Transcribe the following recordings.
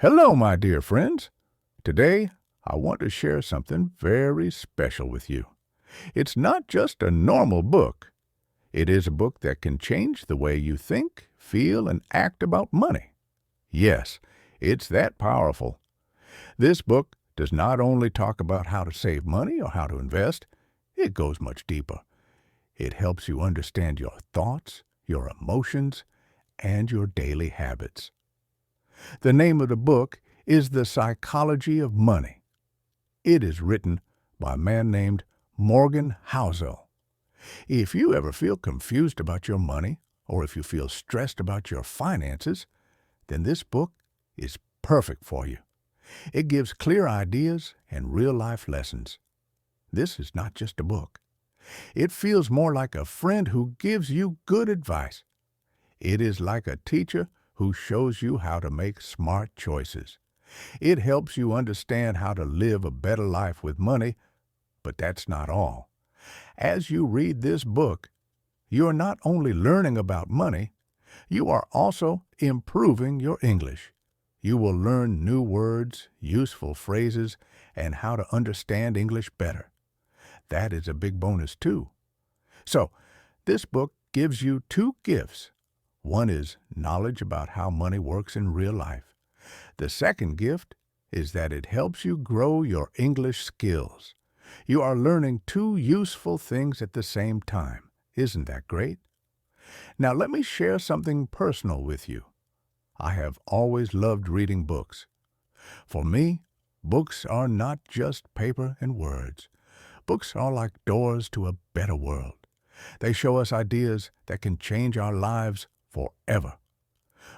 Hello, my dear friends. Today, I want to share something very special with you. It's not just a normal book. It is a book that can change the way you think, feel, and act about money. Yes, it's that powerful. This book does not only talk about how to save money or how to invest, it goes much deeper. It helps you understand your thoughts, your emotions, and your daily habits. The name of the book is The Psychology of Money. It is written by a man named Morgan Housel. If you ever feel confused about your money, or if you feel stressed about your finances, then this book is perfect for you. It gives clear ideas and real-life lessons. This is not just a book. It feels more like a friend who gives you good advice. It is like a teacher who shows you how to make smart choices. It helps you understand how to live a better life with money, but that's not all. As you read this book, you are not only learning about money, you are also improving your English. You will learn new words, useful phrases, and how to understand English better. That is a big bonus too. So, this book gives you two gifts. One is knowledge about how money works in real life. The second gift is that it helps you grow your English skills. You are learning two useful things at the same time. Isn't that great? Now let me share something personal with you. I have always loved reading books. For me, books are not just paper and words. Books are like doors to a better world. They show us ideas that can change our lives forever.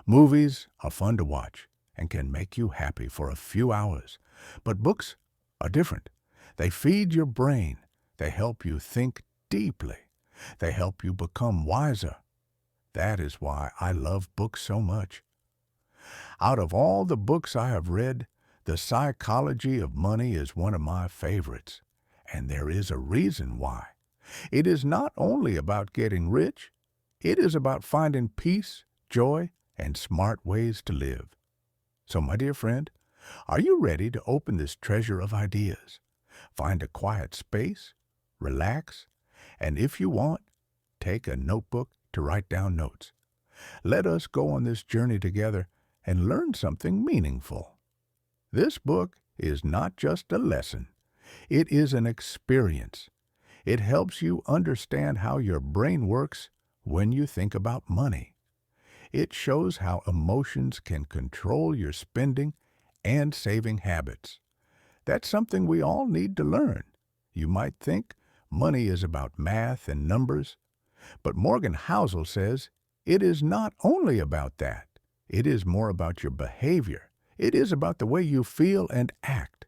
Movies are fun to watch and can make you happy for a few hours. But books are different. They feed your brain. They help you think deeply. They help you become wiser. That is why I love books so much. Out of all the books I have read, The Psychology of Money is one of my favorites. And there is a reason why. It is not only about getting rich, it is about finding peace, joy, and smart ways to live. So, my dear friend, are you ready to open this treasure of ideas? Find a quiet space, relax, and if you want, take a notebook to write down notes. Let us go on this journey together and learn something meaningful. This book is not just a lesson. It is an experience. It helps you understand how your brain works when you think about money. It shows how emotions can control your spending and saving habits. That's something we all need to learn. You might think money is about math and numbers, but Morgan Housel says it is not only about that. It is more about your behavior. It is about the way you feel and act.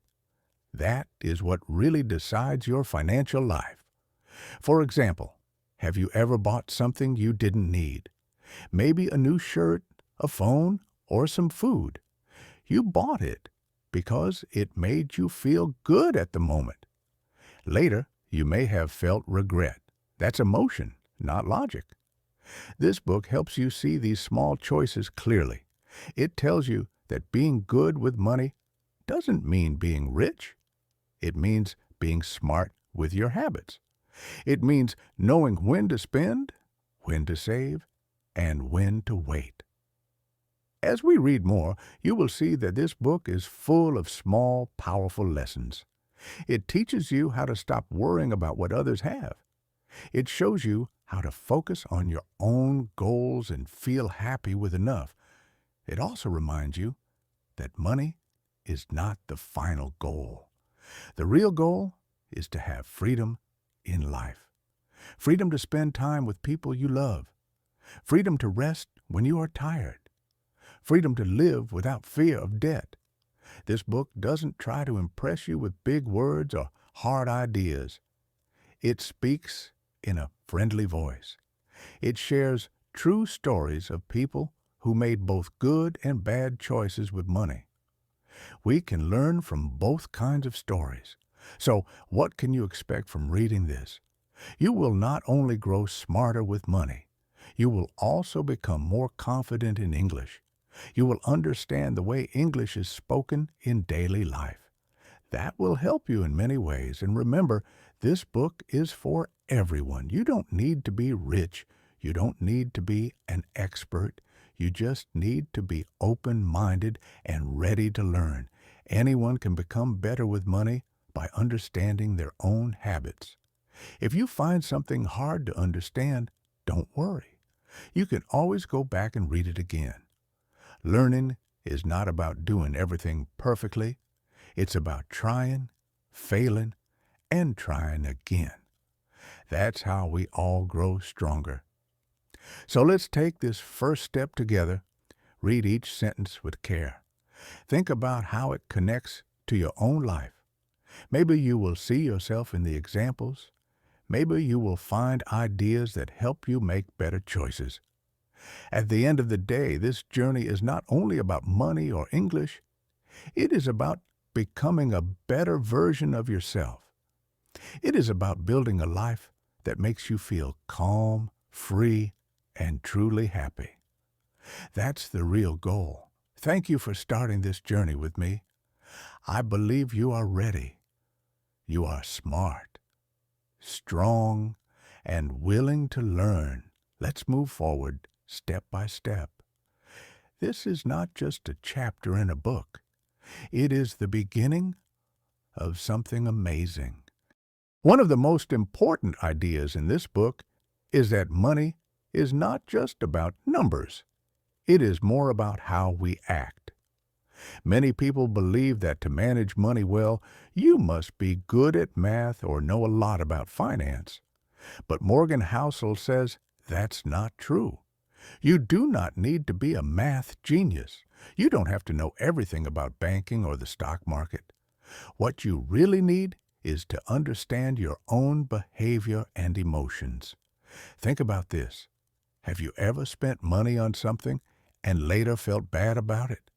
That is what really decides your financial life. For example, have you ever bought something you didn't need? Maybe a new shirt, a phone, or some food. You bought it because it made you feel good at the moment. Later, you may have felt regret. That's emotion, not logic. This book helps you see these small choices clearly. It tells you that being good with money doesn't mean being rich. It means being smart with your habits. It means knowing when to spend, when to save, and when to wait. As we read more, you will see that this book is full of small, powerful lessons. It teaches you how to stop worrying about what others have. It shows you how to focus on your own goals and feel happy with enough. It also reminds you that money is not the final goal. The real goal is to have freedom in life. Freedom to spend time with people you love. Freedom to rest when you are tired. Freedom to live without fear of debt. This book doesn't try to impress you with big words or hard ideas. It speaks in a friendly voice. It shares true stories of people who made both good and bad choices with money. We can learn from both kinds of stories. So, what can you expect from reading this? You will not only grow smarter with money, you will also become more confident in English. You will understand the way English is spoken in daily life. That will help you in many ways. And remember, this book is for everyone. You don't need to be rich. You don't need to be an expert. You just need to be open-minded and ready to learn. Anyone can become better with money by understanding their own habits. If you find something hard to understand, don't worry. You can always go back and read it again. Learning is not about doing everything perfectly. It's about trying, failing, and trying again. That's how we all grow stronger. So let's take this first step together. Read each sentence with care. Think about how it connects to your own life. Maybe you will see yourself in the examples. Maybe you will find ideas that help you make better choices. At the end of the day, this journey is not only about money or English. It is about becoming a better version of yourself. It is about building a life that makes you feel calm, free, and truly happy. That's the real goal. Thank you for starting this journey with me. I believe you are ready. You are smart, strong, and willing to learn. Let's move forward step by step. This is not just a chapter in a book. It is the beginning of something amazing. One of the most important ideas in this book is that money is not just about numbers. It is more about how we act. Many people believe that to manage money well, you must be good at math or know a lot about finance. But Morgan Housel says that's not true. You do not need to be a math genius. You don't have to know everything about banking or the stock market. What you really need is to understand your own behavior and emotions. Think about this. Have you ever spent money on something and later felt bad about it?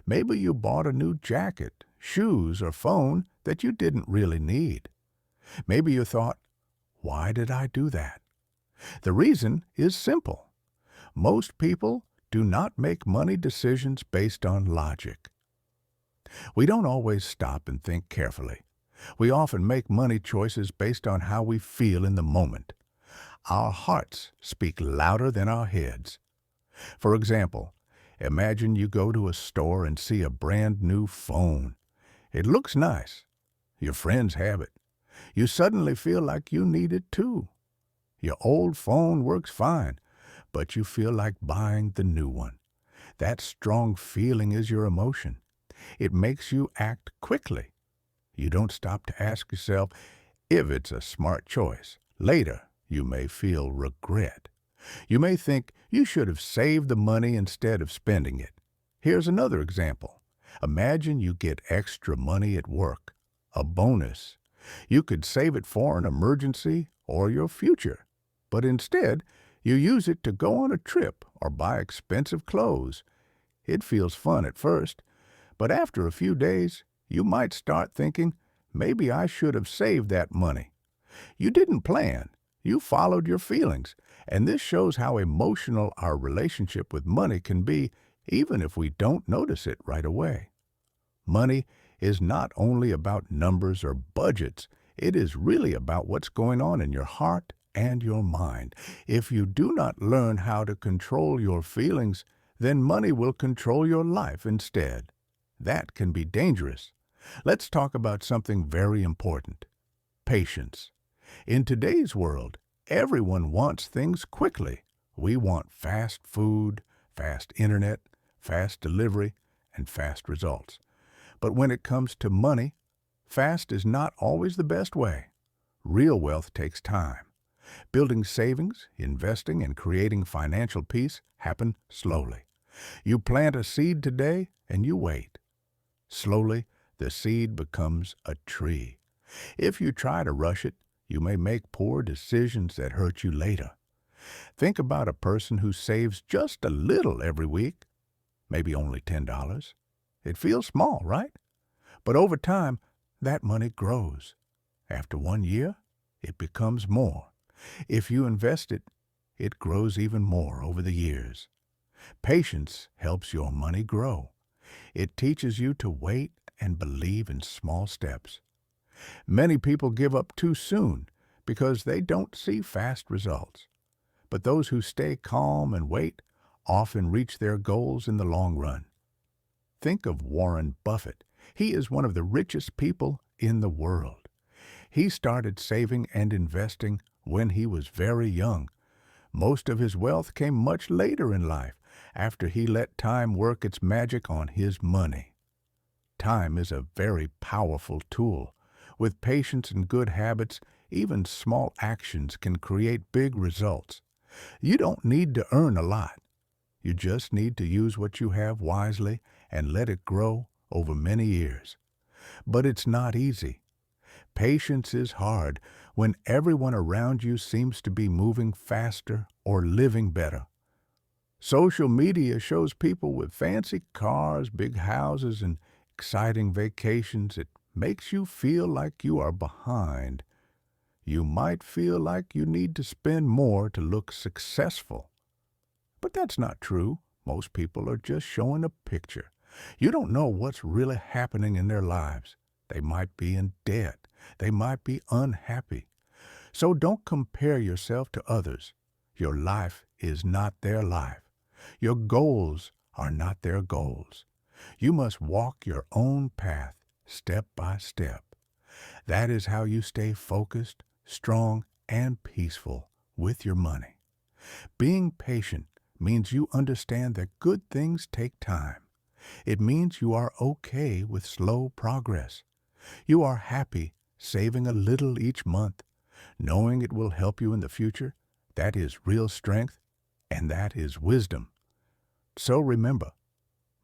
Maybe you bought a new jacket, shoes, or phone that you didn't really need. Maybe you thought, why did I do that? The reason is simple. Most people do not make money decisions based on logic. We don't always stop and think carefully. We often make money choices based on how we feel in the moment. Our hearts speak louder than our heads. For example, imagine you go to a store and see a brand new phone. It looks nice. Your friends have it. You suddenly feel like you need it too. Your old phone works fine, but you feel like buying the new one. That strong feeling is your emotion. It makes you act quickly. You don't stop to ask yourself if it's a smart choice. Later, you may feel regret. You may think you should have saved the money instead of spending it. Here's another example. Imagine you get extra money at work, a bonus. You could save it for an emergency or your future, but instead, you use it to go on a trip or buy expensive clothes. It feels fun at first, but after a few days, you might start thinking, maybe I should have saved that money. You didn't plan. You followed your feelings, and this shows how emotional our relationship with money can be, even if we don't notice it right away. Money is not only about numbers or budgets. It is really about what's going on in your heart and your mind. If you do not learn how to control your feelings, then money will control your life instead. That can be dangerous. Let's talk about something very important: patience. In today's world, everyone wants things quickly. We want fast food, fast internet, fast delivery, and fast results. But when it comes to money, fast is not always the best way. Real wealth takes time. Building savings, investing, and creating financial peace happen slowly. You plant a seed today and you wait. Slowly, the seed becomes a tree. If you try to rush it, you may make poor decisions that hurt you later. Think about a person who saves just a little every week, maybe only $10. It feels small, right? But over time, that money grows. After 1 year, it becomes more. If you invest it, it grows even more over the years. Patience helps your money grow. It teaches you to wait and believe in small steps. Many people give up too soon because they don't see fast results. But those who stay calm and wait often reach their goals in the long run. Think of Warren Buffett. He is one of the richest people in the world. He started saving and investing when he was very young. Most of his wealth came much later in life, after he let time work its magic on his money. Time is a very powerful tool. With patience and good habits, even small actions can create big results. You don't need to earn a lot. You just need to use what you have wisely and let it grow over many years. But it's not easy. Patience is hard when everyone around you seems to be moving faster or living better. Social media shows people with fancy cars, big houses, and exciting vacations. It makes you feel like you are behind. You might feel like you need to spend more to look successful. But that's not true. Most people are just showing a picture. You don't know what's really happening in their lives. They might be in debt. They might be unhappy. So don't compare yourself to others. Your life is not their life. Your goals are not their goals. You must walk your own path, step by step. That is how you stay focused, strong, and peaceful with your money. Being patient means you understand that good things take time. It means you are okay with slow progress. You are happy saving a little each month, knowing it will help you in the future. That is real strength, and that is wisdom. So remember,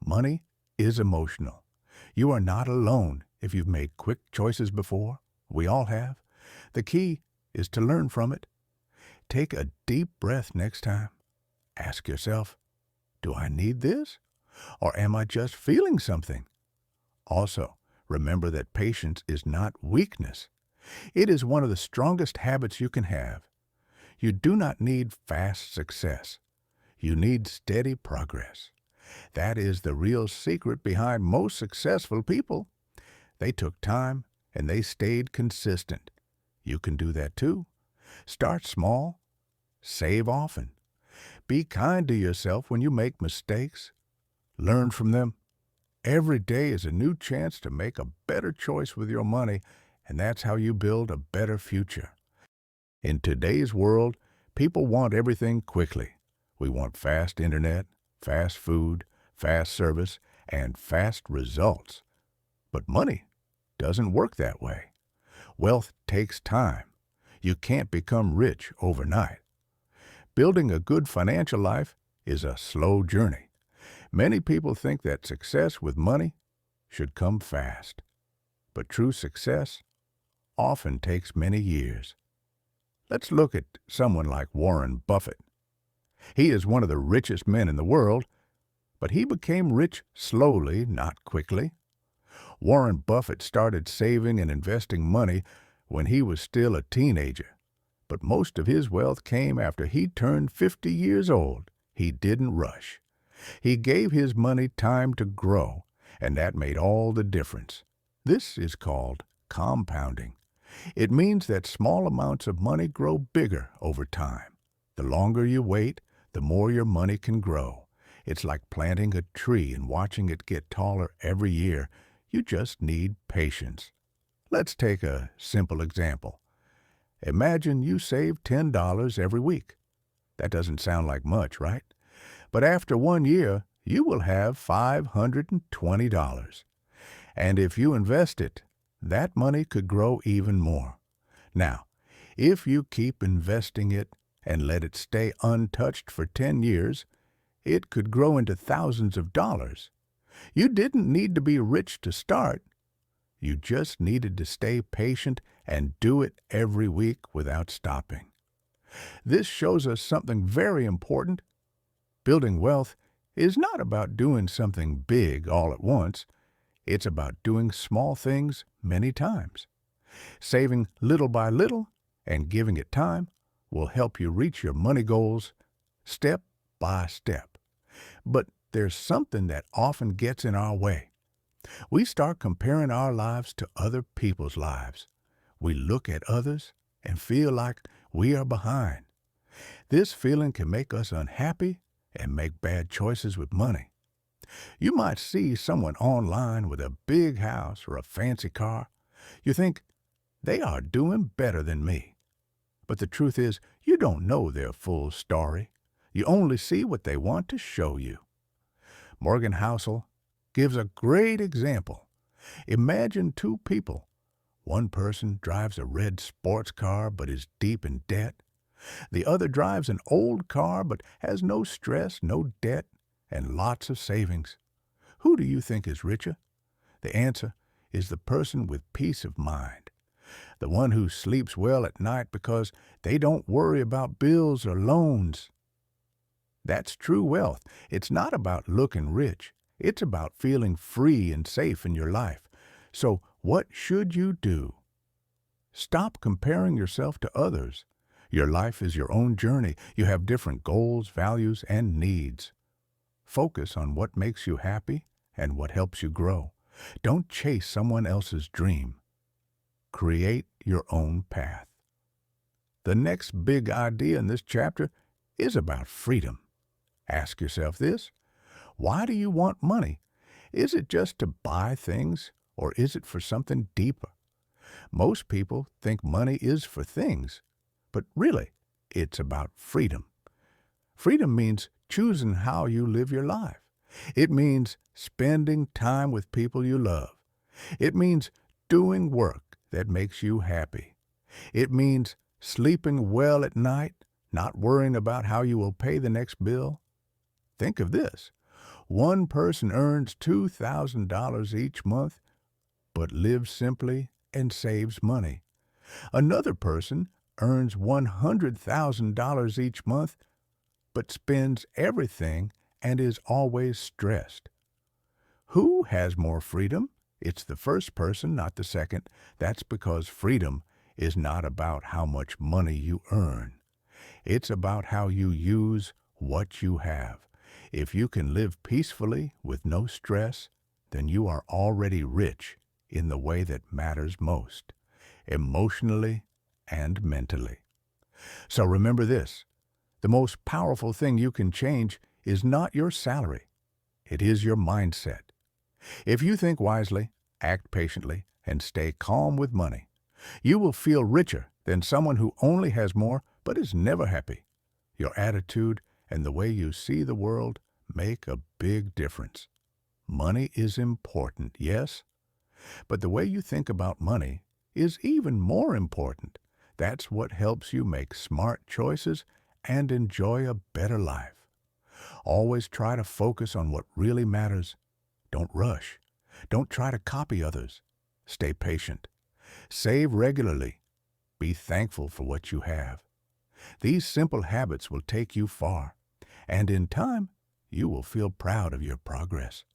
money is emotional. You are not alone if you've made quick choices before. We all have. The key is to learn from it. Take a deep breath next time. Ask yourself, do I need this? Or am I just feeling something? Also, remember that patience is not weakness. It is one of the strongest habits you can have. You do not need fast success. You need steady progress. That is the real secret behind most successful people. They took time and they stayed consistent. You can do that too. Start small. Save often. Be kind to yourself when you make mistakes. Learn from them. Every day is a new chance to make a better choice with your money, and that's how you build a better future. In today's world, people want everything quickly. We want fast internet, fast food, fast service, and fast results. But money doesn't work that way. Wealth takes time. You can't become rich overnight. Building a good financial life is a slow journey. Many people think that success with money should come fast. But true success often takes many years. Let's look at someone like Warren Buffett. He is one of the richest men in the world, but he became rich slowly, not quickly. Warren Buffett started saving and investing money when he was still a teenager, but most of his wealth came after he turned 50 years old. He didn't rush. He gave his money time to grow, and that made all the difference. This is called compounding. It means that small amounts of money grow bigger over time. The longer you wait, the more your money can grow. It's like planting a tree and watching it get taller every year. You just need patience. Let's take a simple example. Imagine you save $10 every week. That doesn't sound like much, right? But after 1 year, you will have $520. And if you invest it, that money could grow even more. Now, if you keep investing it and let it stay untouched for 10 years, it could grow into thousands of dollars. You didn't need to be rich to start. You just needed to stay patient and do it every week without stopping. This shows us something very important. Building wealth is not about doing something big all at once. It's about doing small things many times. Saving little by little and giving it time will help you reach your money goals step by step. But there's something that often gets in our way. We start comparing our lives to other people's lives. We look at others and feel like we are behind. This feeling can make us unhappy and make bad choices with money. You might see someone online with a big house or a fancy car. You think, they are doing better than me. But the truth is, you don't know their full story. You only see what they want to show you. Morgan Housel gives a great example. Imagine two people. One person drives a red sports car but is deep in debt. The other drives an old car but has no stress, no debt, and lots of savings. Who do you think is richer? The answer is the person with peace of mind. The one who sleeps well at night because they don't worry about bills or loans. That's true wealth. It's not about looking rich. It's about feeling free and safe in your life. So what should you do? Stop comparing yourself to others. Your life is your own journey. You have different goals, values, and needs. Focus on what makes you happy and what helps you grow. Don't chase someone else's dream. Create your own path. The next big idea in this chapter is about freedom. Ask yourself this: why do you want money? Is it just to buy things, or is it for something deeper? Most people think money is for things, but really, it's about freedom. Freedom means choosing how you live your life. It means spending time with people you love. It means doing work that makes you happy. It means sleeping well at night, not worrying about how you will pay the next bill. Think of this. One person earns $2,000 each month, but lives simply and saves money. Another person earns $100,000 each month, but spends everything and is always stressed. Who has more freedom? It's the first person, not the second. That's because freedom is not about how much money you earn. It's about how you use what you have. If you can live peacefully with no stress, then you are already rich in the way that matters most, emotionally and mentally. So remember this: the most powerful thing you can change is not your salary. It is your mindset. If you think wisely, act patiently, and stay calm with money, you will feel richer than someone who only has more but is never happy. Your attitude and the way you see the world make a big difference. Money is important, yes, but the way you think about money is even more important. That's what helps you make smart choices and enjoy a better life. Always try to focus on what really matters. Don't rush. Don't try to copy others. Stay patient. Save regularly. Be thankful for what you have. These simple habits will take you far, and in time, you will feel proud of your progress.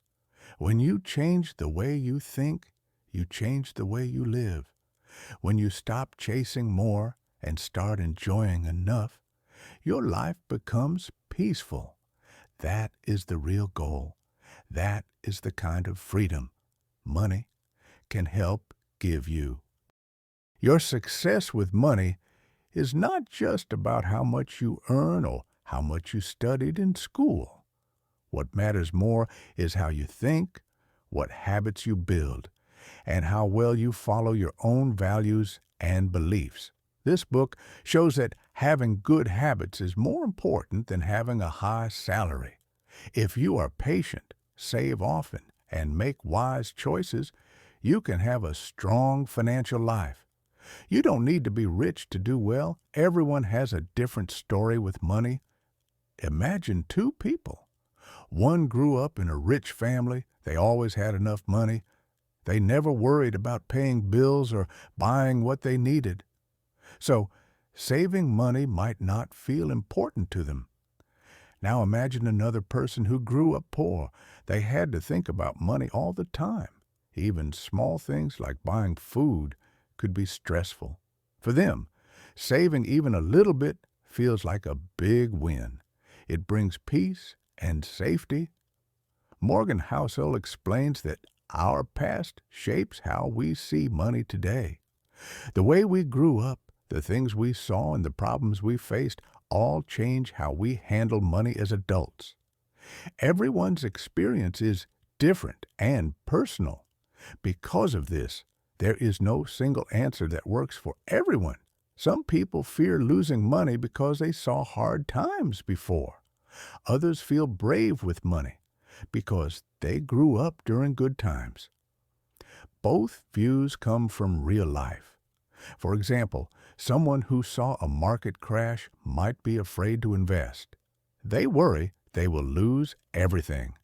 When you change the way you think, you change the way you live. When you stop chasing more and start enjoying enough, your life becomes peaceful. That is the real goal. That is the kind of freedom money can help give you. Your success with money is not just about how much you earn or how much you studied in school. What matters more is how you think, what habits you build, and how well you follow your own values and beliefs. This book shows that having good habits is more important than having a high salary. If you are patient, save often, and make wise choices, you can have a strong financial life. You don't need to be rich to do well. Everyone has a different story with money. Imagine two people. One grew up in a rich family. They always had enough money. They never worried about paying bills or buying what they needed. So, saving money might not feel important to them. Now imagine another person who grew up poor. They had to think about money all the time. Even small things like buying food could be stressful. For them, saving even a little bit feels like a big win. It brings peace and safety. Morgan Housel explains that our past shapes how we see money today. The way we grew up, the things we saw, and the problems we faced all change how we handle money as adults. Everyone's experience is different and personal. Because of this, there is no single answer that works for everyone. Some people fear losing money because they saw hard times before. Others feel brave with money because they grew up during good times. Both views come from real life. For example, someone who saw a market crash might be afraid to invest. They worry they will lose everything.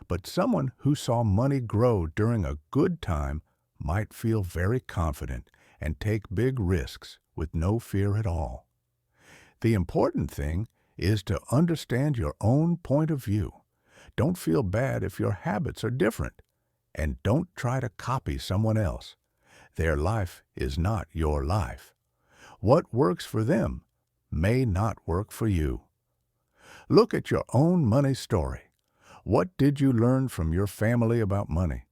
But someone who saw money grow during a good time might feel very confident and take big risks with no fear at all. The important thing is to understand your own point of view. Don't feel bad if your habits are different, and don't try to copy someone else. Their life is not your life. What works for them may not work for you. Look at your own money story. What did you learn from your family about money?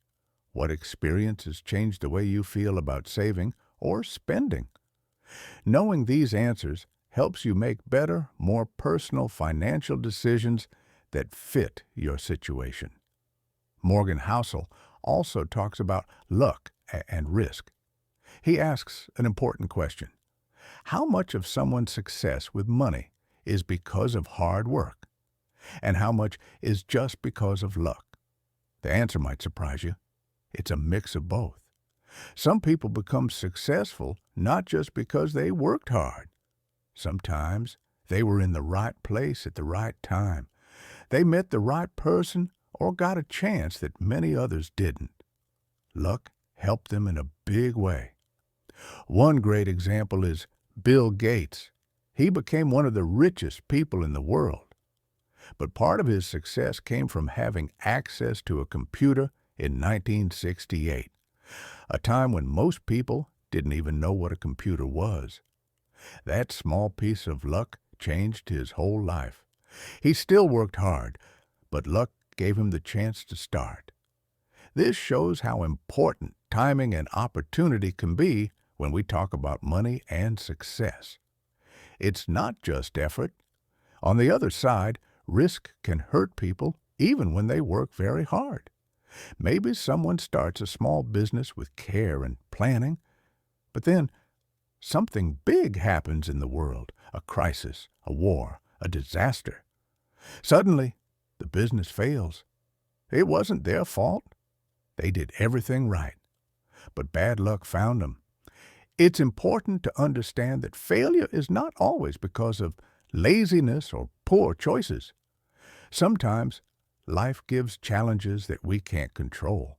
What experiences changed the way you feel about saving or spending? Knowing these answers helps you make better, more personal financial decisions that fit your situation. Morgan Housel also talks about luck and risk. He asks an important question. How much of someone's success with money is because of hard work? And how much is just because of luck? The answer might surprise you. It's a mix of both. Some people become successful not just because they worked hard. Sometimes they were in the right place at the right time. They met the right person or got a chance that many others didn't. Luck helped them in a big way. One great example is Bill Gates. He became one of the richest people in the world. But part of his success came from having access to a computer in 1968, a time when most people didn't even know what a computer was. That small piece of luck changed his whole life. He still worked hard, but luck gave him the chance to start. This shows how important timing and opportunity can be when we talk about money and success. It's not just effort. On the other side, risk can hurt people even when they work very hard. Maybe someone starts a small business with care and planning, but then something big happens in the world, a crisis, a war, a disaster. Suddenly, the business fails. It wasn't their fault. They did everything right, but bad luck found them. It's important to understand that failure is not always because of laziness or poor choices. Sometimes life gives challenges that we can't control.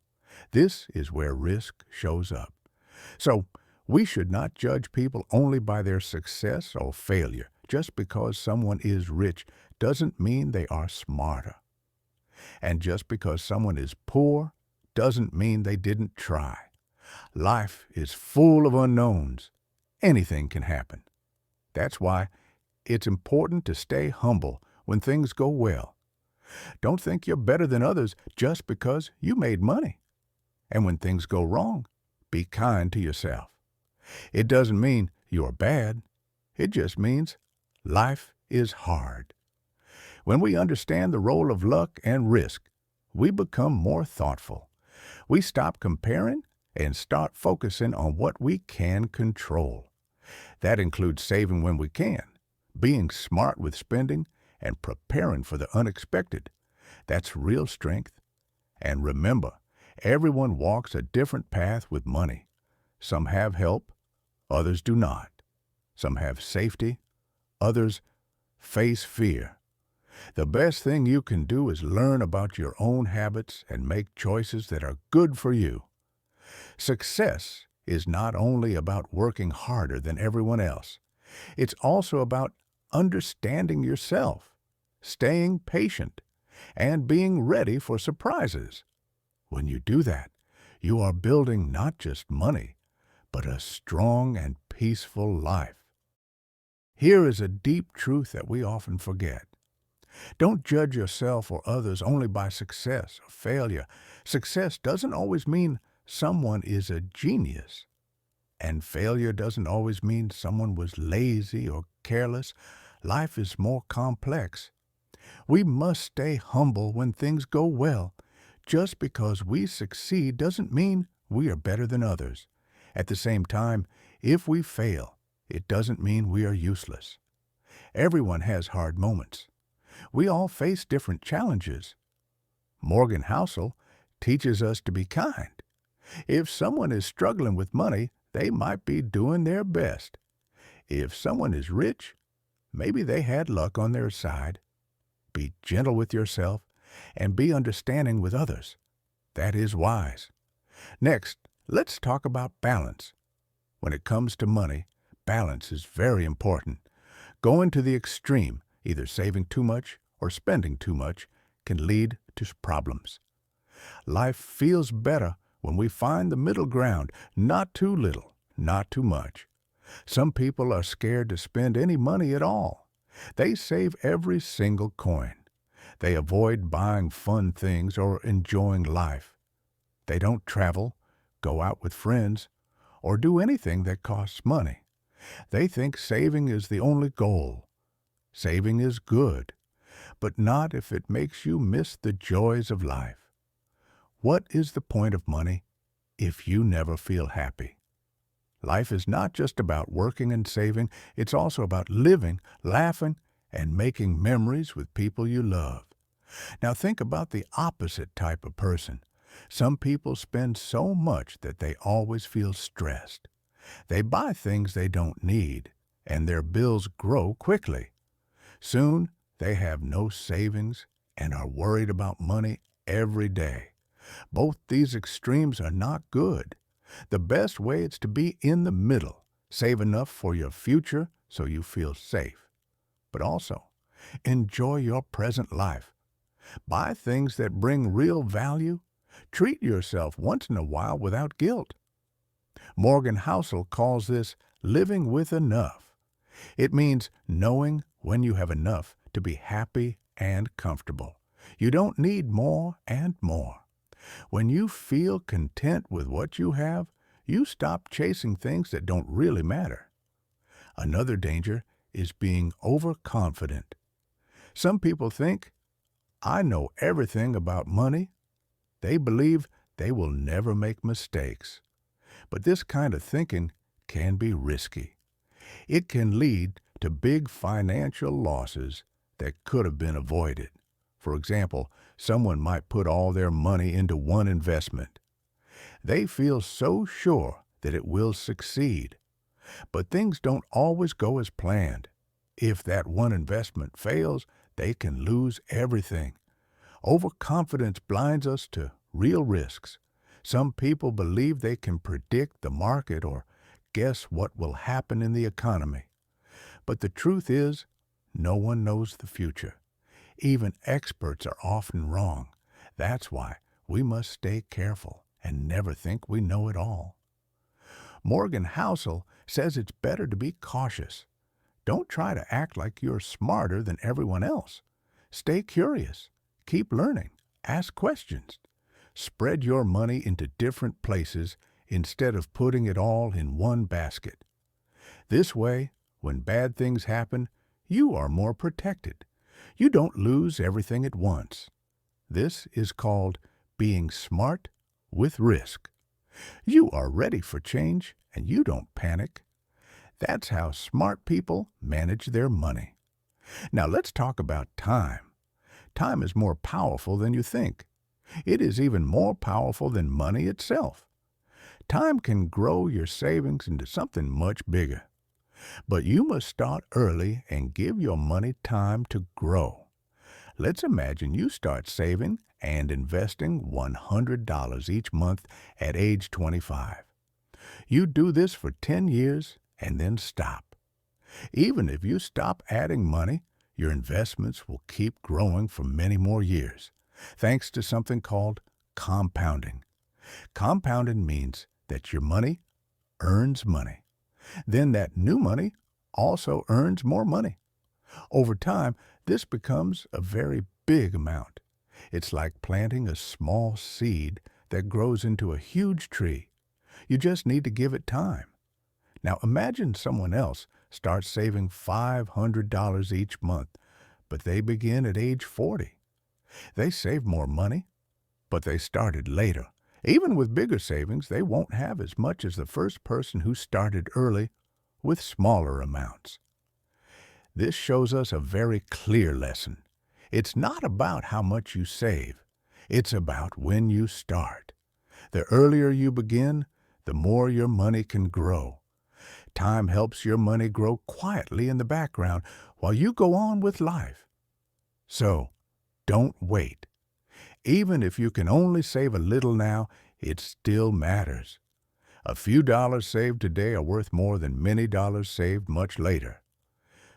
This is where risk shows up. So, we should not judge people only by their success or failure. Just because someone is rich doesn't mean they are smarter. And just because someone is poor doesn't mean they didn't try. Life is full of unknowns. Anything can happen. That's why it's important to stay humble when things go well. Don't think you're better than others just because you made money. And when things go wrong, be kind to yourself. It doesn't mean you're bad. It just means life is hard. When we understand the role of luck and risk, we become more thoughtful. We stop comparing and start focusing on what we can control. That includes saving when we can, being smart with spending, and preparing for the unexpected. That's real strength. And remember, everyone walks a different path with money. Some have help, others do not. Some have safety, others face fear. The best thing you can do is learn about your own habits and make choices that are good for you. Success is not only about working harder than everyone else. It's also about understanding yourself, staying patient, and being ready for surprises. When you do that, you are building not just money, but a strong and peaceful life. Here is a deep truth that we often forget. Don't judge yourself or others only by success or failure. Success doesn't always mean someone is a genius, and failure doesn't always mean someone was lazy or careless. Life is more complex. We must stay humble when things go well. Just because we succeed doesn't mean we are better than others. At the same time, if we fail, it doesn't mean we are useless. Everyone has hard moments. We all face different challenges. Morgan Housel teaches us to be kind. If someone is struggling with money, they might be doing their best. If someone is rich, maybe they had luck on their side. Be gentle with yourself and be understanding with others. That is wise. Next, let's talk about balance. When it comes to money, balance is very important. Going to the extreme, either saving too much or spending too much, can lead to problems. Life feels better when we find the middle ground, not too little, not too much. Some people are scared to spend any money at all. They save every single coin. They avoid buying fun things or enjoying life. They don't travel, go out with friends, or do anything that costs money. They think saving is the only goal. Saving is good, but not if it makes you miss the joys of life. What is the point of money if you never feel happy? Life is not just about working and saving, it's also about living, laughing, and making memories with people you love. Now think about the opposite type of person. Some people spend so much that they always feel stressed. They buy things they don't need, and their bills grow quickly. Soon, they have no savings and are worried about money every day. Both these extremes are not good. The best way is to be in the middle. Save enough for your future so you feel safe. But also, enjoy your present life. Buy things that bring real value. Treat yourself once in a while without guilt. Morgan Housel calls this living with enough. It means knowing when you have enough to be happy and comfortable. You don't need more and more. When you feel content with what you have, you stop chasing things that don't really matter. Another danger is being overconfident. Some people think, I know everything about money. They believe they will never make mistakes. But this kind of thinking can be risky. It can lead to big financial losses that could have been avoided. For example, someone might put all their money into one investment. They feel so sure that it will succeed. But things don't always go as planned. If that one investment fails, they can lose everything. Overconfidence blinds us to real risks. Some people believe they can predict the market or guess what will happen in the economy. But the truth is, no one knows the future. Even experts are often wrong. That's why we must stay careful and never think we know it all. Morgan Housel says it's better to be cautious. Don't try to act like you're smarter than everyone else. Stay curious. Keep learning. Ask questions. Spread your money into different places instead of putting it all in one basket. This way, when bad things happen, you are more protected. You don't lose everything at once. This is called being smart with risk. You are ready for change and you don't panic. That's how smart people manage their money. Now let's talk about time. Time is more powerful than you think. It is even more powerful than money itself. Time can grow your savings into something much bigger. But you must start early and give your money time to grow. Let's imagine you start saving and investing $100 each month at age 25. You do this for 10 years and then stop. Even if you stop adding money, your investments will keep growing for many more years, thanks to something called compounding. Compounding means that your money earns money. Then that new money also earns more money. Over time, This becomes a very big amount. It's like planting a small seed that grows into a huge tree. You just need to give it time. Now imagine someone else starts saving $500 each month, but they begin at age 40. They save more money, but they started later. Even with bigger savings, they won't have as much as the first person who started early with smaller amounts. This shows us a very clear lesson. It's not about how much you save. It's about when you start. The earlier you begin, the more your money can grow. Time helps your money grow quietly in the background while you go on with life. So, don't wait. Even if you can only save a little now, it still matters. A few dollars saved today are worth more than many dollars saved much later.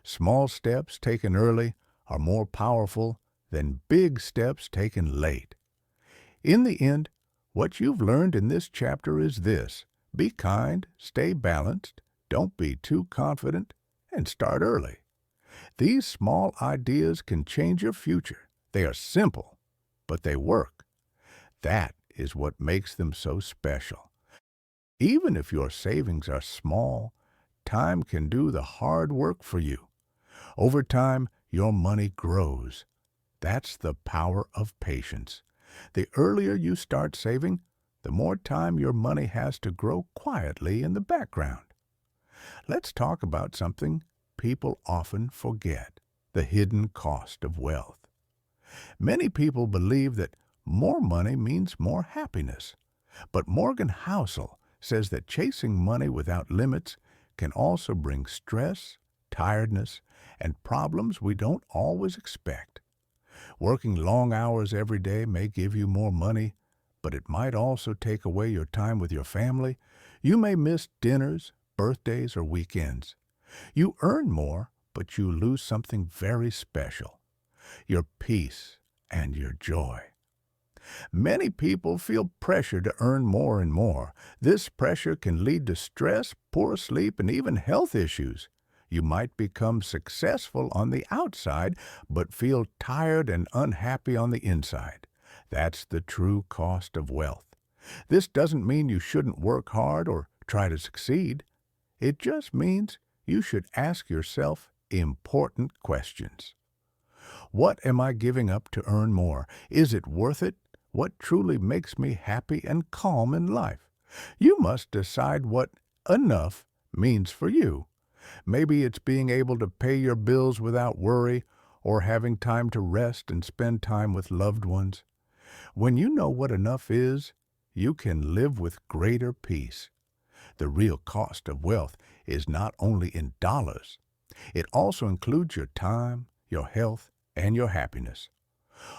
Small steps taken early are more powerful than big steps taken late. In the end, what you've learned in this chapter is this: be kind, stay balanced, don't be too confident, and start early. These small ideas can change your future. They are simple, but they work. That is what makes them so special. Even if your savings are small, time can do the hard work for you. Over time, your money grows. That's the power of patience. The earlier you start saving, the more time your money has to grow quietly in the background. Let's talk about something people often forget: the hidden cost of wealth. Many people believe that more money means more happiness. But Morgan Housel says that chasing money without limits can also bring stress, tiredness, and problems we don't always expect. Working long hours every day may give you more money, but it might also take away your time with your family. You may miss dinners, birthdays, or weekends. You earn more, but you lose something very special: your peace and your joy. Many people feel pressure to earn more and more. This pressure can lead to stress, poor sleep, and even health issues. You might become successful on the outside, but feel tired and unhappy on the inside. That's the true cost of wealth. This doesn't mean you shouldn't work hard or try to succeed. It just means you should ask yourself important questions. What am I giving up to earn more? Is it worth it? What truly makes me happy and calm in life? You must decide what enough means for you. Maybe it's being able to pay your bills without worry, or having time to rest and spend time with loved ones. When you know what enough is, you can live with greater peace. The real cost of wealth is not only in dollars. It also includes your time, your health, and your happiness.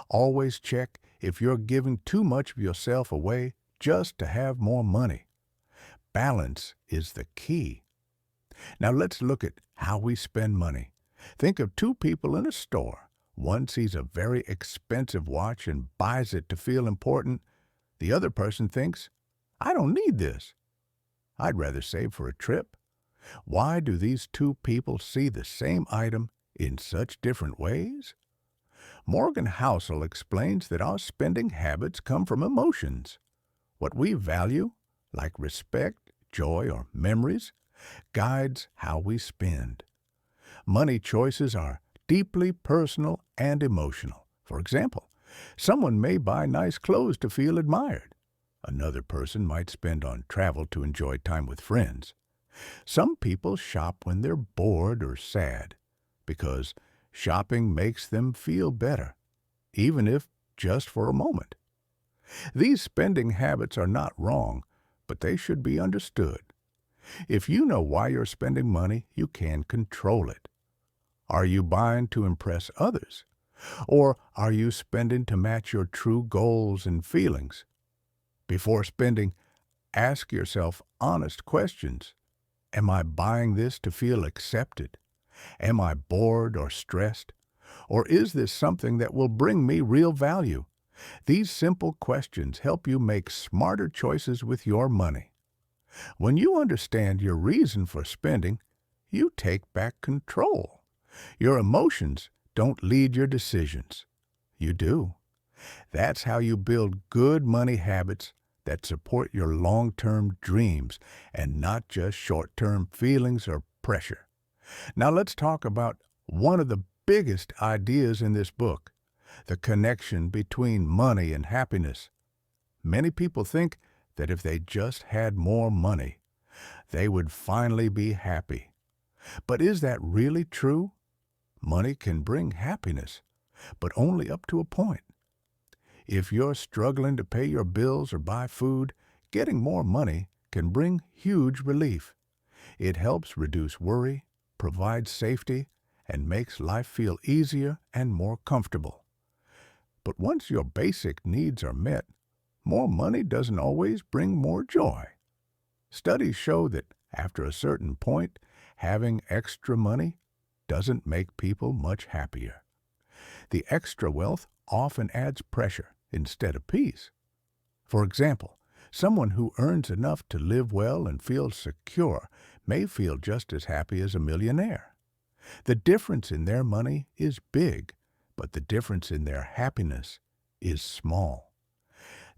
Always check if you're giving too much of yourself away just to have more money. Balance is the key. Now let's look at how we spend money. Think of two people in a store. One sees a very expensive watch and buys it to feel important. The other person thinks, "I don't need this. I'd rather save for a trip." Why do these two people see the same item in such different ways? Morgan Housel explains that our spending habits come from emotions. What we value, like respect, joy, or memories, guides how we spend. Money choices are deeply personal and emotional. For example, someone may buy nice clothes to feel admired. Another person might spend on travel to enjoy time with friends. Some people shop when they're bored or sad, because shopping makes them feel better, even if just for a moment. These spending habits are not wrong, but they should be understood. If you know why you're spending money, you can control it. Are you buying to impress others? Or are you spending to match your true goals and feelings? Before spending, ask yourself honest questions. Am I buying this to feel accepted? Am I bored or stressed? Or is this something that will bring me real value? These simple questions help you make smarter choices with your money. When you understand your reason for spending, you take back control. Your emotions don't lead your decisions. You do. That's how you build good money habits that support your long-term dreams and not just short-term feelings or pressure. Now let's talk about one of the biggest ideas in this book, the connection between money and happiness. Many people think that if they just had more money, they would finally be happy. But is that really true? Money can bring happiness, but only up to a point. If you're struggling to pay your bills or buy food, getting more money can bring huge relief. It helps reduce worry, provides safety, and makes life feel easier and more comfortable. But once your basic needs are met, more money doesn't always bring more joy. Studies show that after a certain point, having extra money doesn't make people much happier. The extra wealth often adds pressure instead of peace. For example, someone who earns enough to live well and feel secure may feel just as happy as a millionaire. The difference in their money is big, but the difference in their happiness is small.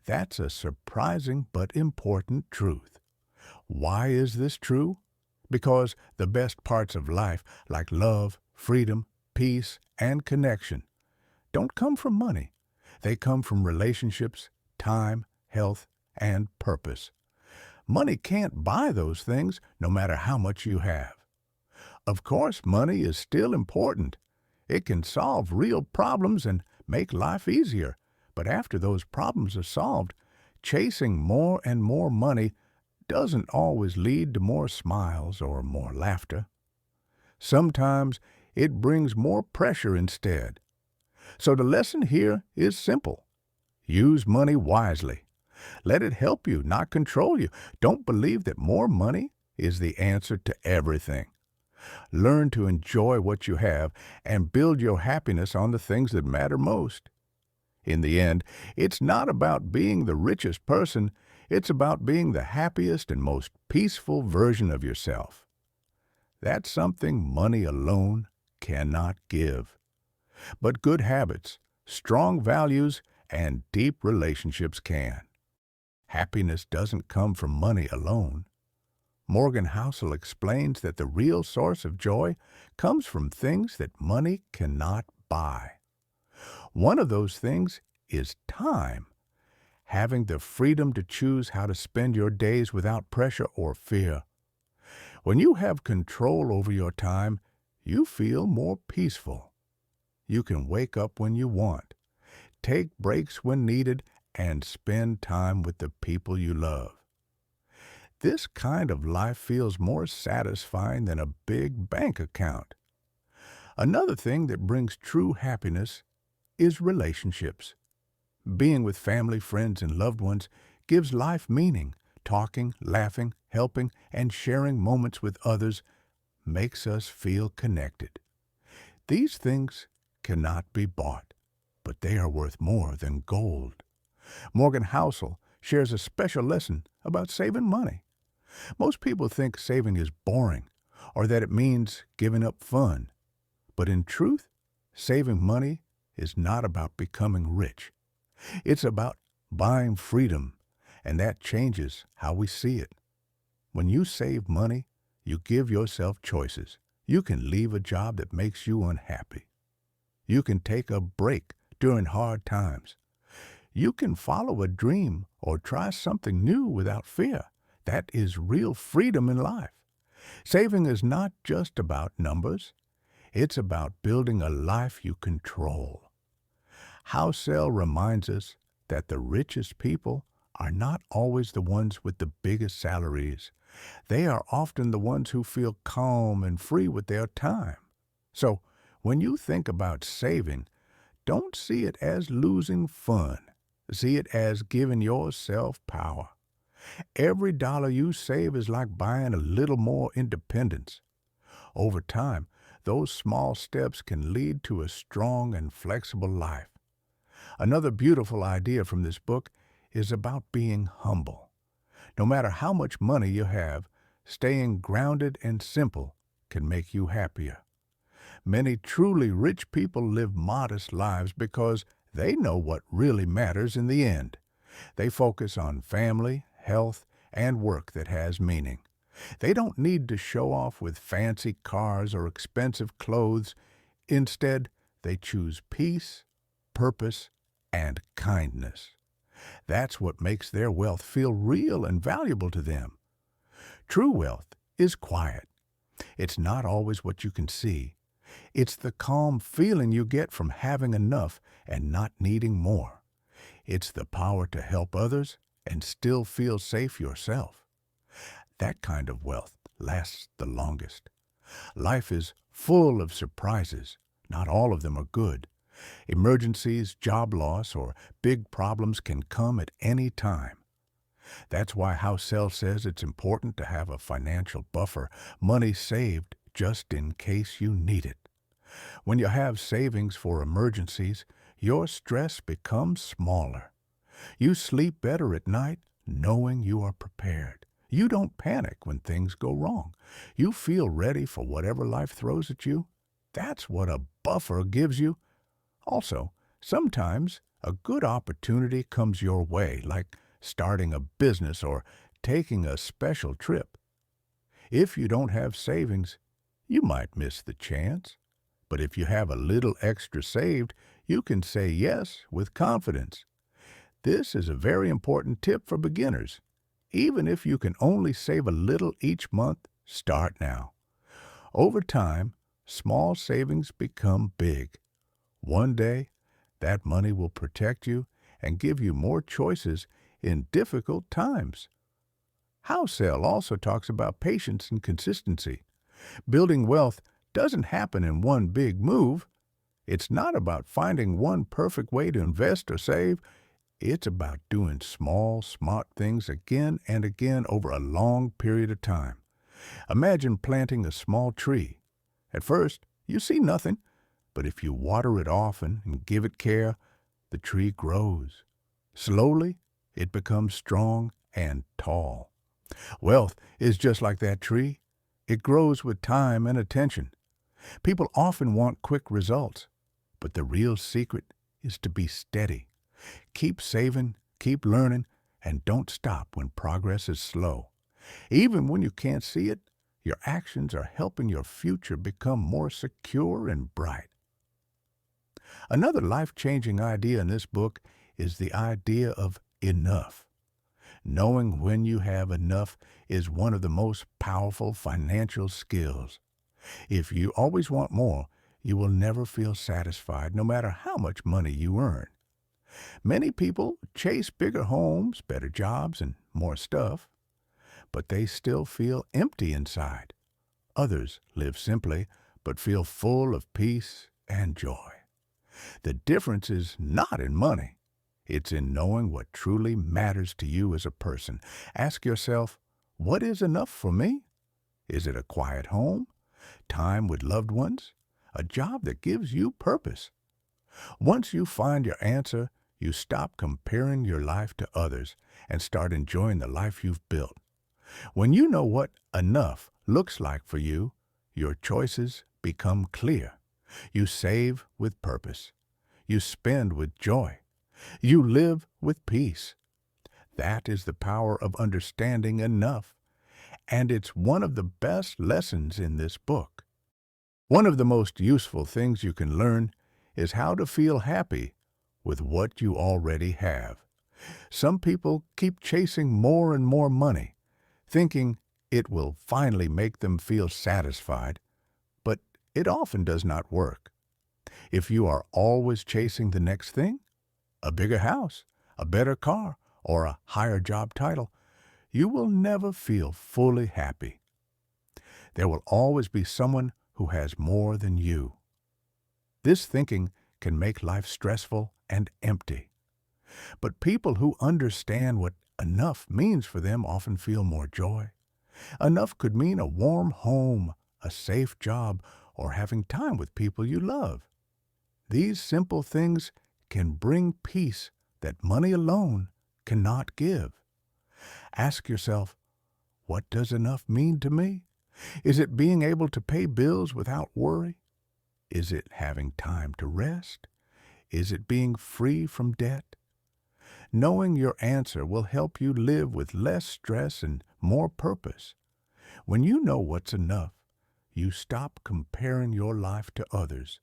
That's a surprising but important truth. Why is this true? Because the best parts of life, like love, freedom, peace, and connection, don't come from money. They come from relationships, time, health, and purpose. Money can't buy those things no matter how much you have. Of course, money is still important. It can solve real problems and make life easier. But after those problems are solved, chasing more and more money doesn't always lead to more smiles or more laughter. Sometimes it brings more pressure instead. So the lesson here is simple. Use money wisely. Let it help you, not control you. Don't believe that more money is the answer to everything. Learn to enjoy what you have and build your happiness on the things that matter most. In the end, it's not about being the richest person. It's about being the happiest and most peaceful version of yourself. That's something money alone cannot give. But good habits, strong values, and deep relationships can. Happiness doesn't come from money alone. Morgan Housel explains that the real source of joy comes from things that money cannot buy. One of those things is time. Having the freedom to choose how to spend your days without pressure or fear. When you have control over your time, you feel more peaceful. You can wake up when you want, take breaks when needed, and spend time with the people you love. This kind of life feels more satisfying than a big bank account. Another thing that brings true happiness is relationships. Being with family, friends, and loved ones gives life meaning. Talking, laughing, helping, and sharing moments with others makes us feel connected. These things cannot be bought, but they are worth more than gold. Morgan Housel shares a special lesson about saving money. Most people think saving is boring or that it means giving up fun. But in truth, saving money is not about becoming rich. It's about buying freedom, and that changes how we see it. When you save money, you give yourself choices. You can leave a job that makes you unhappy. You can take a break during hard times. You can follow a dream or try something new without fear. That is real freedom in life. Saving is not just about numbers. It's about building a life you control. Housel reminds us that the richest people are not always the ones with the biggest salaries. They are often the ones who feel calm and free with their time. So, when you think about saving, don't see it as losing fun. See it as giving yourself power. Every dollar you save is like buying a little more independence. Over time, those small steps can lead to a strong and flexible life. Another beautiful idea from this book is about being humble. No matter how much money you have, staying grounded and simple can make you happier. Many truly rich people live modest lives because they know what really matters in the end. They focus on family, health, and work that has meaning. They don't need to show off with fancy cars or expensive clothes. Instead, they choose peace, purpose, and kindness. That's what makes their wealth feel real and valuable to them. True wealth is quiet. It's not always what you can see. It's the calm feeling you get from having enough and not needing more. It's the power to help others and still feel safe yourself. That kind of wealth lasts the longest. Life is full of surprises. Not all of them are good. Emergencies, job loss, or big problems can come at any time. That's why Housel says it's important to have a financial buffer, money saved just in case you need it. When you have savings for emergencies, your stress becomes smaller. You sleep better at night knowing you are prepared. You don't panic when things go wrong. You feel ready for whatever life throws at you. That's what a buffer gives you. Also, sometimes a good opportunity comes your way, like starting a business or taking a special trip. If you don't have savings, you might miss the chance. But if you have a little extra saved, you can say yes with confidence. This is a very important tip for beginners. Even if you can only save a little each month, start now. Over time, small savings become big. One day, that money will protect you and give you more choices in difficult times. Housel also talks about patience and consistency. Building wealth doesn't happen in one big move. It's not about finding one perfect way to invest or save. It's about doing small, smart things again and again over a long period of time. Imagine planting a small tree. At first, you see nothing, but if you water it often and give it care, the tree grows. Slowly, it becomes strong and tall. Wealth is just like that tree. It grows with time and attention. People often want quick results, but the real secret is to be steady. Keep saving, keep learning, and don't stop when progress is slow. Even when you can't see it, your actions are helping your future become more secure and bright. Another life-changing idea in this book is the idea of enough. Knowing when you have enough is one of the most powerful financial skills. If you always want more, you will never feel satisfied no matter how much money you earn. Many people chase bigger homes, better jobs, and more stuff, but they still feel empty inside. Others live simply, but feel full of peace and joy. The difference is not in money. It's in knowing what truly matters to you as a person. Ask yourself, what is enough for me? Is it a quiet home? Time with loved ones? A job that gives you purpose? Once you find your answer, you stop comparing your life to others and start enjoying the life you've built. When you know what enough looks like for you, your choices become clear. You save with purpose. You spend with joy. You live with peace. That is the power of understanding enough, and it's one of the best lessons in this book. One of the most useful things you can learn is how to feel happy with what you already have. Some people keep chasing more and more money, thinking it will finally make them feel satisfied, but it often does not work. If you are always chasing the next thing, a bigger house, a better car, or a higher job title, you will never feel fully happy. There will always be someone who has more than you. This thinking can make life stressful and empty. But people who understand what enough means for them often feel more joy. Enough could mean a warm home, a safe job, or having time with people you love. These simple things can bring peace that money alone cannot give. Ask yourself, what does enough mean to me? Is it being able to pay bills without worry? Is it having time to rest? Is it being free from debt? Knowing your answer will help you live with less stress and more purpose. When you know what's enough, you stop comparing your life to others.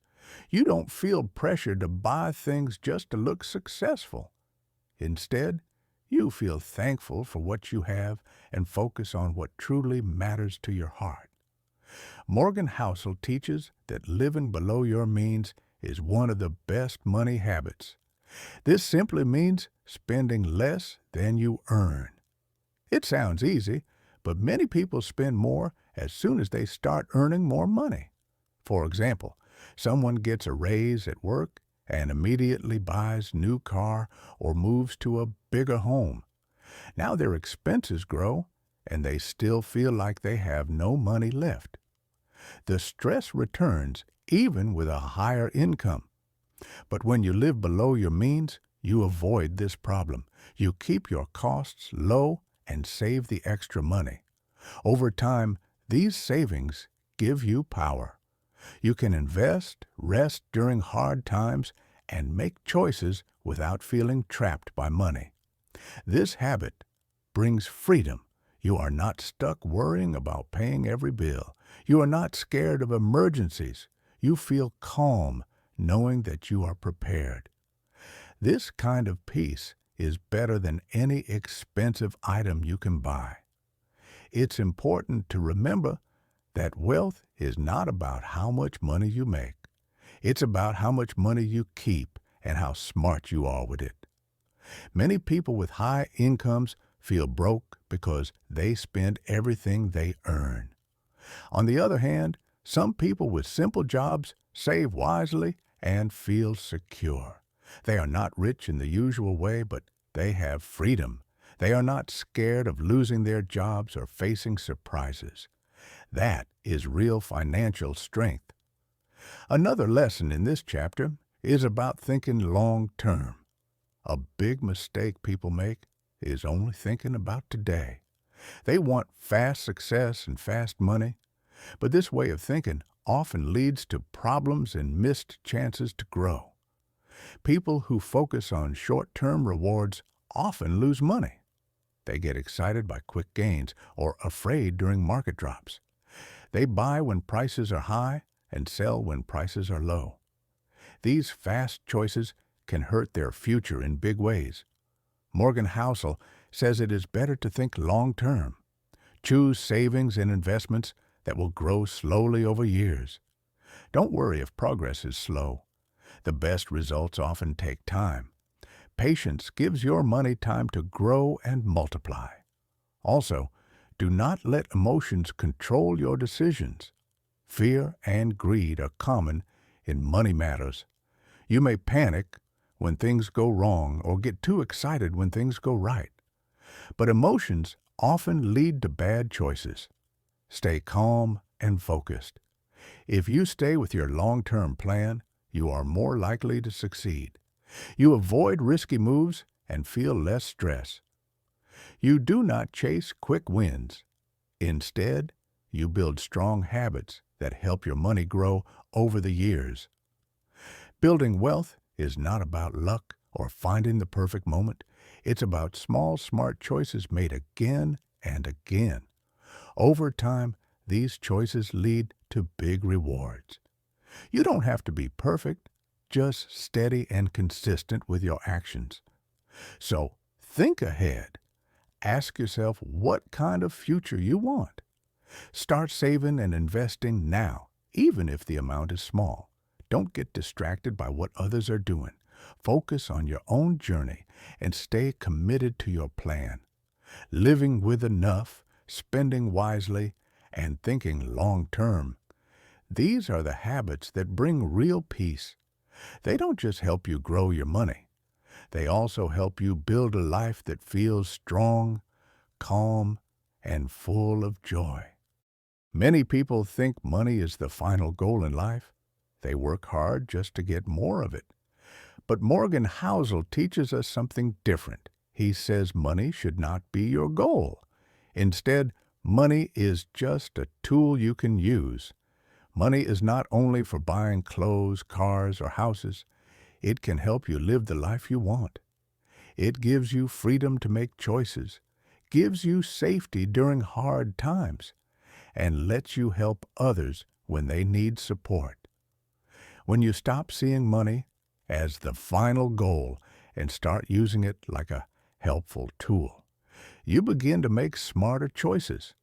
You don't feel pressure to buy things just to look successful. Instead, you feel thankful for what you have and focus on what truly matters to your heart. Morgan Housel teaches that living below your means is one of the best money habits. This simply means spending less than you earn. It sounds easy, but many people spend more as soon as they start earning more money. For example, someone gets a raise at work and immediately buys a new car or moves to a bigger home. Now their expenses grow, and they still feel like they have no money left. The stress returns even with a higher income. But when you live below your means, you avoid this problem. You keep your costs low and save the extra money. Over time, these savings give you power. You can invest, rest during hard times, and make choices without feeling trapped by money. This habit brings freedom. You are not stuck worrying about paying every bill. You are not scared of emergencies. You feel calm knowing that you are prepared. This kind of peace is better than any expensive item you can buy. It's important to remember that wealth is not about how much money you make. It's about how much money you keep and how smart you are with it. Many people with high incomes feel broke because they spend everything they earn. On the other hand, some people with simple jobs save wisely and feel secure. They are not rich in the usual way, but they have freedom. They are not scared of losing their jobs or facing surprises. That is real financial strength. Another lesson in this chapter is about thinking long term. A big mistake people make is only thinking about today. They want fast success and fast money, but this way of thinking often leads to problems and missed chances to grow. People who focus on short-term rewards often lose money. They get excited by quick gains or afraid during market drops. They buy when prices are high and sell when prices are low. These fast choices can hurt their future in big ways. Morgan Housel says it is better to think long-term. Choose savings and investments that will grow slowly over years. Don't worry if progress is slow. The best results often take time. Patience gives your money time to grow and multiply. Also, do not let emotions control your decisions. Fear and greed are common in money matters. You may panic when things go wrong or get too excited when things go right. But emotions often lead to bad choices. Stay calm and focused. If you stay with your long-term plan, you are more likely to succeed. You avoid risky moves and feel less stress. You do not chase quick wins. Instead, you build strong habits that help your money grow over the years. Building wealth is not about luck or finding the perfect moment. It's about small, smart choices made again and again. Over time, these choices lead to big rewards. You don't have to be perfect, just steady and consistent with your actions. So, think ahead. Ask yourself what kind of future you want. Start saving and investing now, even if the amount is small. Don't get distracted by what others are doing. Focus on your own journey and stay committed to your plan. Living with enough, spending wisely, and thinking long term. These are the habits that bring real peace. They don't just help you grow your money. They also help you build a life that feels strong, calm, and full of joy. Many people think money is the final goal in life. They work hard just to get more of it. But Morgan Housel teaches us something different. He says money should not be your goal. Instead, money is just a tool you can use. Money is not only for buying clothes, cars, or houses. It can help you live the life you want. It gives you freedom to make choices, gives you safety during hard times, and lets you help others when they need support. When you stop seeing money as the final goal and start using it like a helpful tool, you begin to make smarter choices.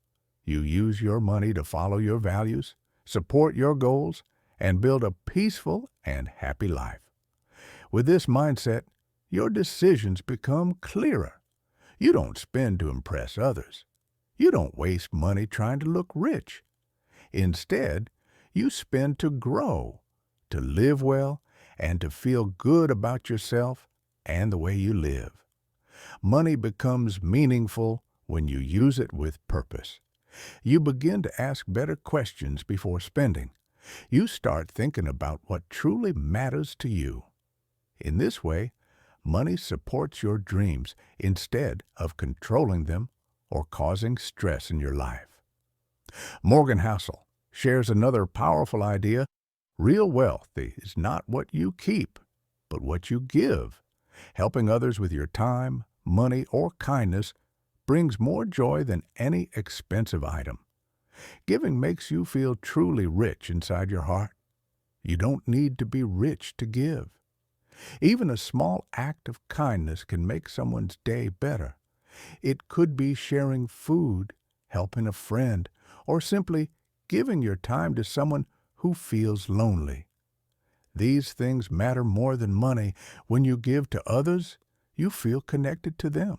You use your money to follow your values, support your goals, and build a peaceful and happy life. With this mindset, your decisions become clearer. You don't spend to impress others. You don't waste money trying to look rich. Instead, you spend to grow, to live well, and to feel good about yourself and the way you live. Money becomes meaningful when you use it with purpose. You begin to ask better questions before spending. You start thinking about what truly matters to you. In this way, money supports your dreams instead of controlling them or causing stress in your life. Morgan Housel shares another powerful idea. Real wealth is not what you keep, but what you give. Helping others with your time, money, or kindness brings more joy than any expensive item. Giving makes you feel truly rich inside your heart. You don't need to be rich to give. Even a small act of kindness can make someone's day better. It could be sharing food, helping a friend, or simply giving your time to someone who feels lonely. These things matter more than money. When you give to others, you feel connected to them.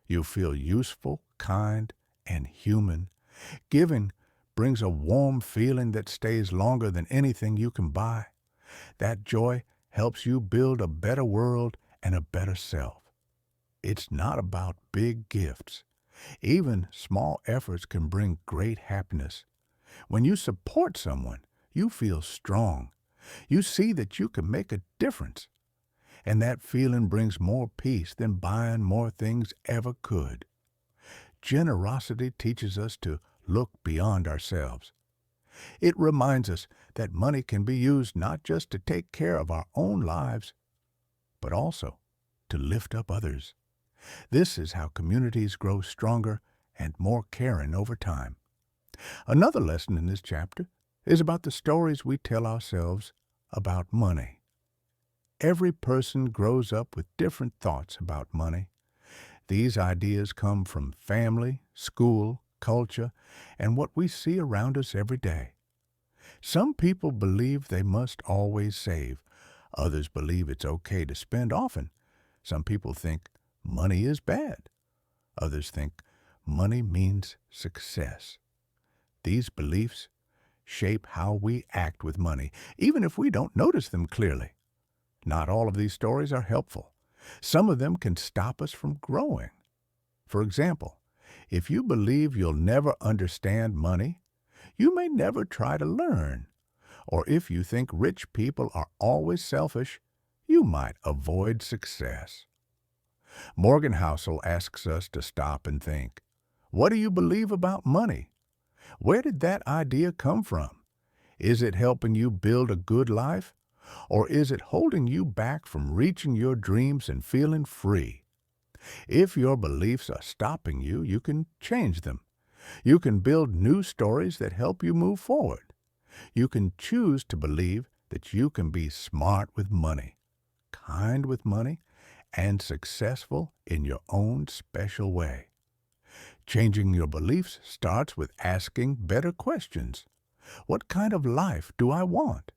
You feel useful, kind, and human. Giving brings a warm feeling that stays longer than anything you can buy. That joy helps you build a better world and a better self. It's not about big gifts. Even small efforts can bring great happiness. When you support someone, you feel strong. You see that you can make a difference. And that feeling brings more peace than buying more things ever could. Generosity teaches us to look beyond ourselves. It reminds us that money can be used not just to take care of our own lives, but also to lift up others. This is how communities grow stronger and more caring over time. Another lesson in this chapter is about the stories we tell ourselves about money. Every person grows up with different thoughts about money. These ideas come from family, school, culture, and what we see around us every day. Some people believe they must always save. Others believe it's okay to spend often. Some people think money is bad. Others think money means success. These beliefs shape how we act with money, even if we don't notice them clearly. Not all of these stories are helpful. Some of them can stop us from growing. For example, if you believe you'll never understand money, you may never try to learn. Or if you think rich people are always selfish, you might avoid success. Morgan Housel asks us to stop and think, what do you believe about money? Where did that idea come from? Is it helping you build a good life? Or is it holding you back from reaching your dreams and feeling free? If your beliefs are stopping you, you can change them. You can build new stories that help you move forward. You can choose to believe that you can be smart with money, kind with money, and successful in your own special way. Changing your beliefs starts with asking better questions. What kind of life do I want?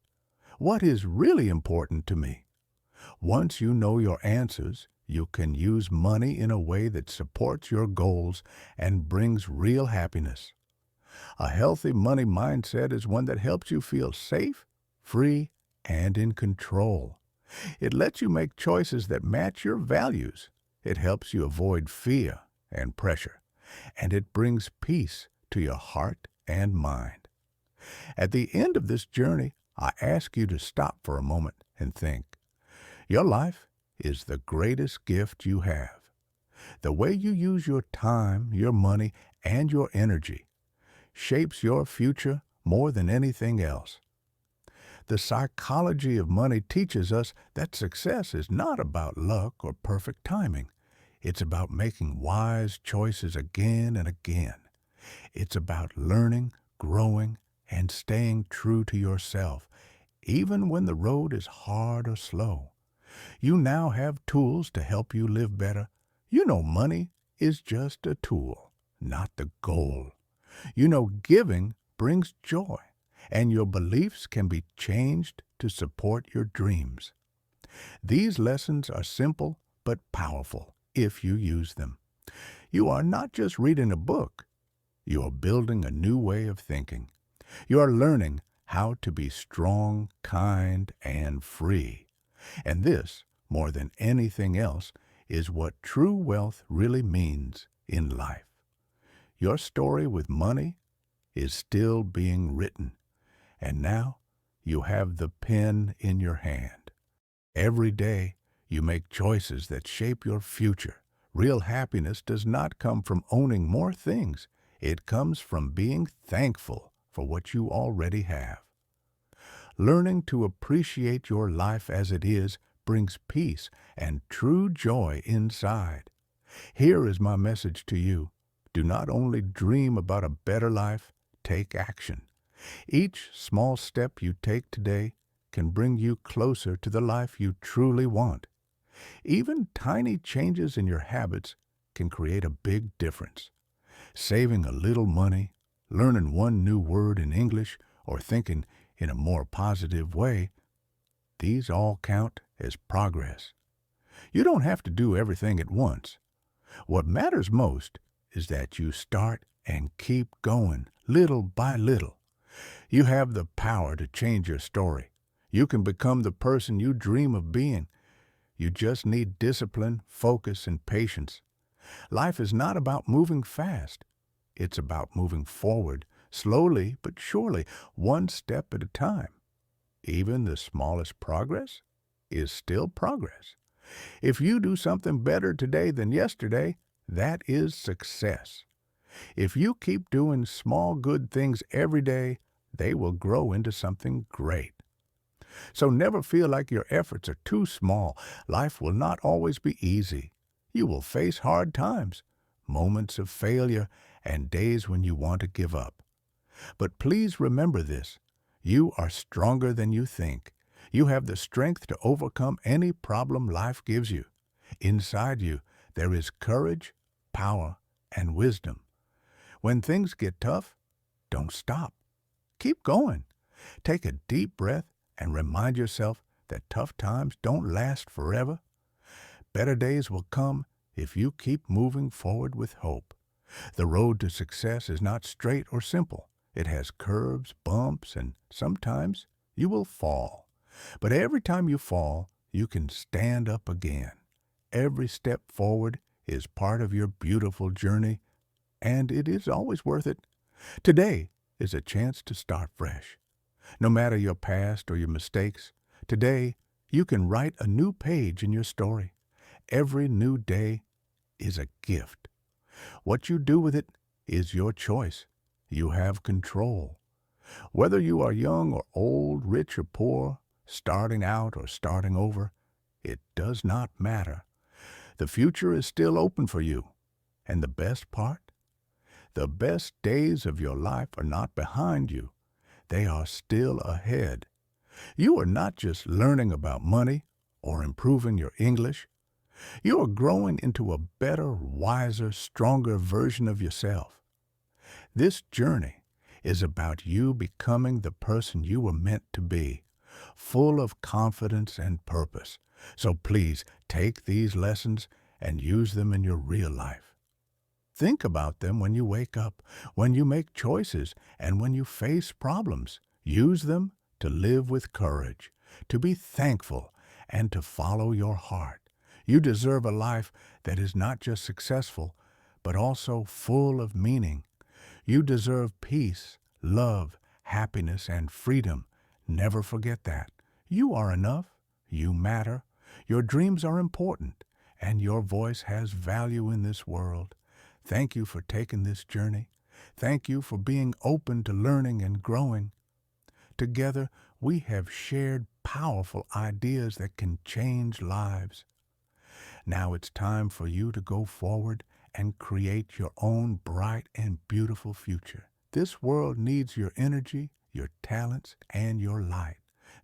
What is really important to me? Once you know your answers, you can use money in a way that supports your goals and brings real happiness. A healthy money mindset is one that helps you feel safe, free, and in control. It lets you make choices that match your values. It helps you avoid fear and pressure, and it brings peace to your heart and mind. At the end of this journey, I ask you to stop for a moment and think. Your life is the greatest gift you have. The way you use your time, your money, and your energy shapes your future more than anything else. The psychology of money teaches us that success is not about luck or perfect timing. It's about making wise choices again and again. It's about learning, growing, and staying true to yourself, even when the road is hard or slow. You now have tools to help you live better. You know money is just a tool, not the goal. You know giving brings joy, and your beliefs can be changed to support your dreams. These lessons are simple but powerful if you use them. You are not just reading a book. You are building a new way of thinking. You are learning how to be strong, kind, and free. And this, more than anything else, is what true wealth really means in life. Your story with money is still being written, and now you have the pen in your hand. Every day you make choices that shape your future. Real happiness does not come from owning more things. It comes from being thankful for what you already have. Learning to appreciate your life as it is brings peace and true joy inside. Here is my message to you. Do not only dream about a better life, take action. Each small step you take today can bring you closer to the life you truly want. Even tiny changes in your habits can create a big difference. Saving a little money, learning one new word in English, or thinking in a more positive way, these all count as progress. You don't have to do everything at once. What matters most is that you start and keep going, little by little. You have the power to change your story. You can become the person you dream of being. You just need discipline, focus, and patience. Life is not about moving fast. It's about moving forward, slowly but surely, one step at a time. Even the smallest progress is still progress. If you do something better today than yesterday, that is success. If you keep doing small good things every day, they will grow into something great. So never feel like your efforts are too small. Life will not always be easy. You will face hard times, moments of failure, and days when you want to give up. But please remember this. You are stronger than you think. You have the strength to overcome any problem life gives you. Inside you, there is courage, power, and wisdom. When things get tough, don't stop. Keep going. Take a deep breath and remind yourself that tough times don't last forever. Better days will come if you keep moving forward with hope. The road to success is not straight or simple. It has curves, bumps, and sometimes you will fall. But every time you fall, you can stand up again. Every step forward is part of your beautiful journey, and it is always worth it. Today is a chance to start fresh. No matter your past or your mistakes, today you can write a new page in your story. Every new day is a gift. What you do with it is your choice. You have control. Whether you are young or old, rich or poor, starting out or starting over, it does not matter. The future is still open for you. And the best part? The best days of your life are not behind you. They are still ahead. You are not just learning about money or improving your English. You are growing into a better, wiser, stronger version of yourself. This journey is about you becoming the person you were meant to be, full of confidence and purpose. So please take these lessons and use them in your real life. Think about them when you wake up, when you make choices, and when you face problems. Use them to live with courage, to be thankful, and to follow your heart. You deserve a life that is not just successful, but also full of meaning. You deserve peace, love, happiness, and freedom. Never forget that. You are enough. You matter. Your dreams are important, and your voice has value in this world. Thank you for taking this journey. Thank you for being open to learning and growing. Together, we have shared powerful ideas that can change lives. Now it's time for you to go forward and create your own bright and beautiful future. This world needs your energy, your talents, and your light.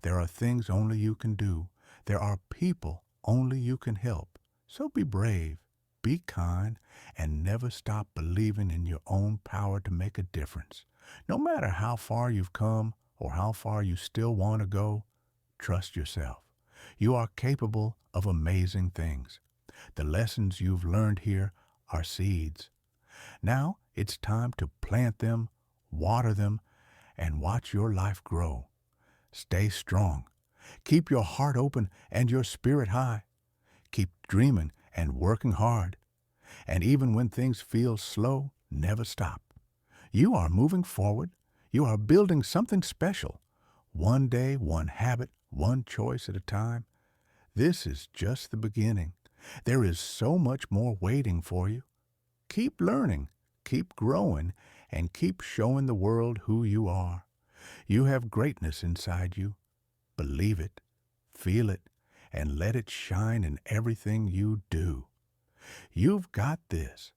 There are things only you can do. There are people only you can help. So be brave, be kind, and never stop believing in your own power to make a difference. No matter how far you've come or how far you still want to go, trust yourself. You are capable of amazing things. The lessons you've learned here are seeds. Now it's time to plant them, water them, and watch your life grow. Stay strong. Keep your heart open and your spirit high. Keep dreaming and working hard. And even when things feel slow, never stop. You are moving forward. You are building something special. One day, one habit, one choice at a time. This is just the beginning. There is so much more waiting for you. Keep learning, keep growing, and keep showing the world who you are. You have greatness inside you. Believe it, feel it, and let it shine in everything you do. You've got this.